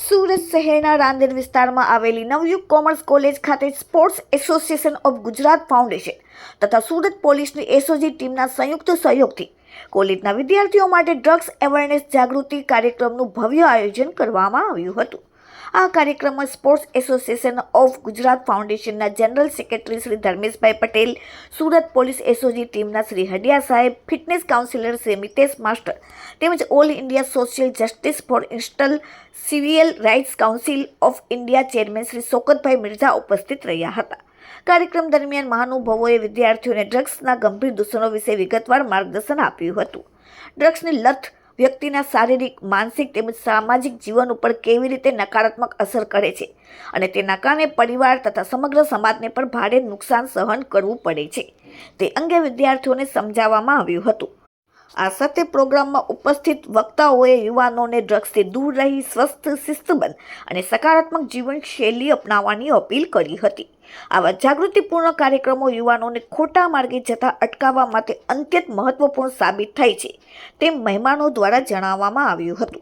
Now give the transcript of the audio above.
સુરત શહેરના રાંદેર વિસ્તારમાં આવેલી નવયુગ કોમર્સ કોલેજ ખાતે sports association of Gujarat foundation તથા સુરત પોલીસની એસઓજી ટીમના સંયુક્ત સહયોગથી કોલેજના વિદ્યાર્થીઓ માટે ડ્રગ્સ અવેરનેસ જાગૃતિ કાર્યક્રમનું ભવ્ય આયોજન કરવામાં આવ્યું હતું. આ કાર્યક્રમમાં સ્પોર્ટ્સ એસોસિએશન ઓફ ગુજરાત ફાઉન્ડેશનના general secretary Shri Dharmeshbhai Patel, Surat police SOG ટીમના શ્રી હડિયા સાહેબ, ફિટનેસ કાઉન્સિલર શ્રી મિતેશ માસ્ટર તેમજ all India social justice for ઇન્સ્ટલ civil rights council of India chairman Shri Shokatbhai Mirza ઉપસ્થિત રહ્યા હતા. કાર્યક્રમ દરમિયાન મહાનુભાવોએ વિદ્યાર્થીઓને ડ્રગ્સના ગંભીર દૂષણો વિશે વિગતવાર માર્ગદર્શન આપ્યું હતું. ડ્રગ્સની લત વ્યક્તિના શારીરિક, માનસિક તેમજ સામાજિક જીવન ઉપર કેવી રીતે નકારાત્મક અસર કરે છે અને તેના કારણે પરિવાર તથા સમગ્ર સમાજને પણ ભારે નુકસાન સહન કરવું પડે છે તે અંગે વિદ્યાર્થીઓને સમજાવવામાં આવ્યું હતું. આ સાથે પ્રોગ્રામમાં ઉપસ્થિત વક્તાઓએ યુવાનોને ડ્રગ્સથી દૂર રહી સ્વસ્થ, શિસ્તબદ્ધ અને સકારાત્મક જીવનશૈલી અપનાવવાની અપીલ કરી હતી. આવા જાગૃતિપૂર્ણ કાર્યક્રમો યુવાનોને ખોટા માર્ગે જતા અટકાવવા માટે અત્યંત મહત્વપૂર્ણ સાબિત થાય છે તેમ મહેમાનો દ્વારા જણાવવામાં આવ્યું હતું.